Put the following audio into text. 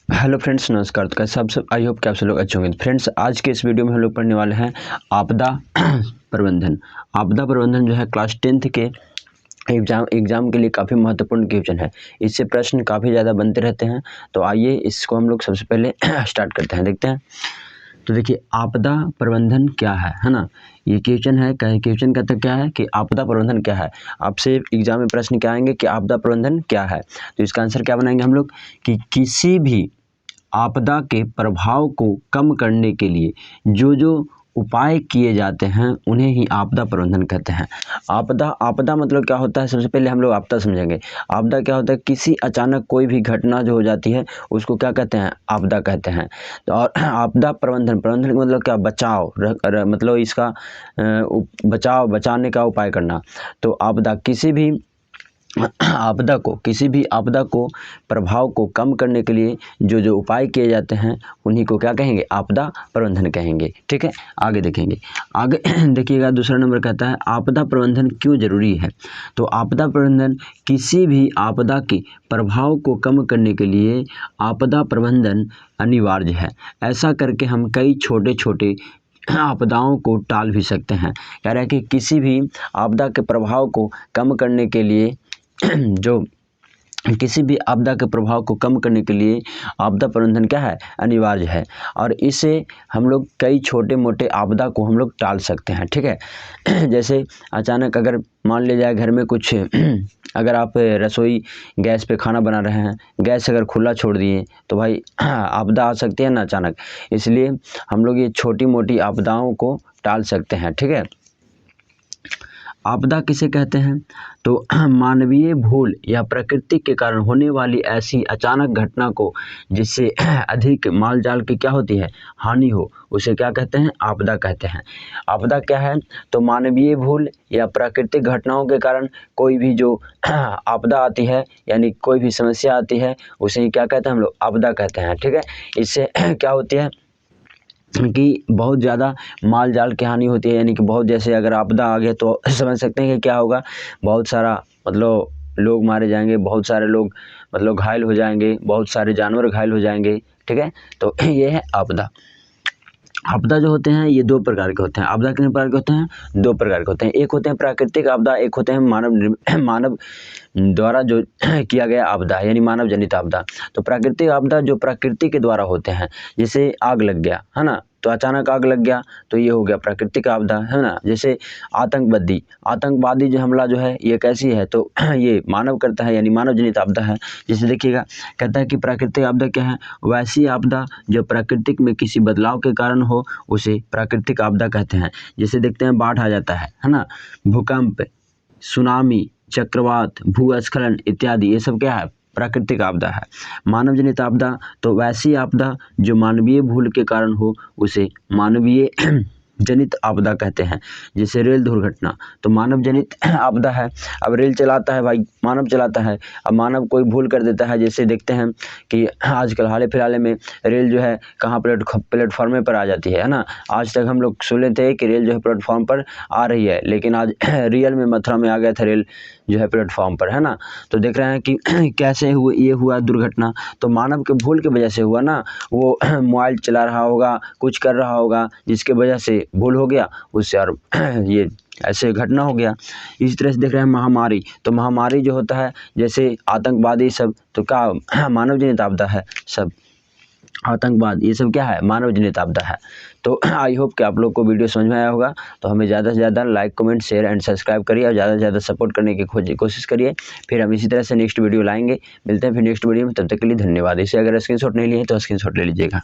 Hello friends, नमस्कार। तो कैसे आप सब? आई होप कि आप सब लोग अच्छे होंगे। फ्रेंड्स, आज के इस वीडियो में हम लोग पढ़ने वाले हैं आपदा प्रबंधन। आपदा प्रबंधन जो है क्लास 10th के एग्जाम के लिए काफ़ी महत्वपूर्ण क्वेश्चन है। इससे प्रश्न काफ़ी ज़्यादा बनते रहते हैं। तो आइए इसको हम लोग सबसे पहले स्टार्ट करते हैं, देखते हैं। तो देखिए, आपदा प्रबंधन क्या है ना। ये क्वेश्चन है। क्वेश्चन का तो क्या है कि आपदा प्रबंधन क्या है। आपसे एग्जाम में प्रश्न क्या आएंगे कि आपदा प्रबंधन क्या है। तो इसका आंसर क्या बनाएंगे हम लोग कि किसी भी आपदा के प्रभाव को कम करने के लिए जो जो उपाय किए जाते हैं उन्हें ही आपदा प्रबंधन कहते हैं। आपदा मतलब क्या होता है, सबसे पहले हम लोग आपदा समझेंगे। आपदा क्या होता है? किसी अचानक कोई भी घटना जो हो जाती है उसको क्या कहते हैं? आपदा कहते हैं। तो और आपदा प्रबंधन का मतलब क्या? बचाव, मतलब इसका बचाने का उपाय करना। तो आपदा किसी भी आपदा को प्रभाव को कम करने के लिए जो जो उपाय किए जाते हैं उन्हीं को क्या कहेंगे? आपदा प्रबंधन कहेंगे। ठीक है, आगे देखेंगे। आगे देखिएगा, दूसरा नंबर कहता है आपदा प्रबंधन क्यों जरूरी है। तो आपदा प्रबंधन किसी भी आपदा के प्रभाव को कम करने के लिए आपदा प्रबंधन अनिवार्य है। ऐसा करके हम कई छोटे छोटे आपदाओं को टाल भी सकते हैं। कह रहे हैं कि किसी भी आपदा के प्रभाव को कम करने के लिए जो किसी भी आपदा के प्रभाव को कम करने के लिए आपदा प्रबंधन क्या है? अनिवार्य है। और इससे हम लोग कई छोटे मोटे आपदा को हम लोग टाल सकते हैं। ठीक है जैसे अचानक अगर मान लिया जाए घर में कुछ अगर आप रसोई गैस पे खाना बना रहे हैं, गैस अगर खुला छोड़ दिए तो भाई आपदा आ सकती है ना अचानक। इसलिए हम लोग ये छोटी मोटी आपदाओं को टाल सकते हैं। ठीक है, आपदा किसे कहते हैं? तो मानवीय भूल या प्रकृति के कारण होने वाली ऐसी अचानक घटना को जिससे अधिक माल जाल की क्या होती है? हानि हो, उसे क्या कहते हैं? आपदा कहते हैं। आपदा क्या है? तो मानवीय भूल या प्राकृतिक घटनाओं के कारण कोई भी जो आपदा आती है, यानी कोई भी समस्या आती है, उसे क्या कहते हैं हम लोग? आपदा कहते हैं। ठीक है, इससे क्या होती है कि बहुत ज़्यादा माल जाल की हानि होती है। यानी कि बहुत, जैसे अगर आपदा आ गया तो समझ सकते हैं कि क्या होगा। बहुत सारा मतलब लोग मारे जाएंगे, बहुत सारे लोग मतलब घायल हो जाएंगे, बहुत सारे जानवर घायल हो जाएंगे। ठीक है, तो ये है आपदा। आपदा जो होते हैं ये दो प्रकार के होते हैं। आपदा कितने प्रकार के होते हैं? दो प्रकार के होते हैं। एक होते हैं प्राकृतिक आपदा, एक होते हैं मानव द्वारा जो किया गया आपदा, यानी मानव जनित आपदा। तो प्राकृतिक आपदा जो प्रकृति के द्वारा होते हैं, जैसे आग लग गया है ना, तो अचानक आग लग गया तो ये हो गया प्राकृतिक आपदा, है ना। जैसे आतंकवादी जो हमला जो है ये कैसी है? तो ये मानव करता है, यानी मानव जनित आपदा है। जैसे देखिएगा, कहता है कि प्राकृतिक आपदा क्या है? वैसी आपदा जो प्राकृतिक में किसी बदलाव के कारण हो उसे प्राकृतिक आपदा कहते हैं। जैसे देखते हैं बाढ़ आ जाता है ना, भूकंप, सुनामी, चक्रवात, भूस्खलन इत्यादि, ये सब क्या है? प्राकृतिक आपदा है। मानव जनित आपदा तो वैसी आपदा जो मानवीय भूल के कारण हो उसे मानवीय जनित आपदा कहते हैं। जैसे रेल दुर्घटना, तो मानव जनित आपदा है। अब रेल चलाता है भाई, मानव चलाता है, अब मानव कोई भूल कर देता है। जैसे देखते हैं कि आजकल हाल फिलहाल में रेल जो है कहाँ प्लेटफॉर्म पर आ जाती है ना। आज तक हम लोग सुने थे कि रेल जो है प्लेटफॉर्म पर आ रही है, लेकिन आज रियल में मथुरा में आ गया था रेल जो है प्लेटफॉर्म पर, है ना। तो देख रहे हैं कि कैसे ये हुआ दुर्घटना, तो मानव के भूल की वजह से हुआ ना। वो मोबाइल चला रहा होगा, कुछ कर रहा होगा, जिसके वजह से भूल हो गया उससे, और ये ऐसे घटना हो गया। इसी तरह से देख रहे हैं महामारी, तो महामारी जो होता है जैसे आतंकवादी सब, तो क्या मानव जनित आपदा है सब। आतंकवाद ये सब क्या है? मानव जनित आपदा है। तो आई होप कि आप लोग को वीडियो समझ में आया होगा। तो हमें ज़्यादा से ज़्यादा like, comment, share and subscribe करिए और ज़्यादा से ज़्यादा सपोर्ट करने की कोशिश करिए। फिर हम इसी तरह से नेक्स्ट वीडियो लाएंगे। मिलते हैं फिर नेक्स्ट वीडियो में, तब तक के लिए धन्यवाद। इसे अगर स्क्रीनशॉट नहीं लिए तो स्क्रीनशॉट ले लीजिएगा।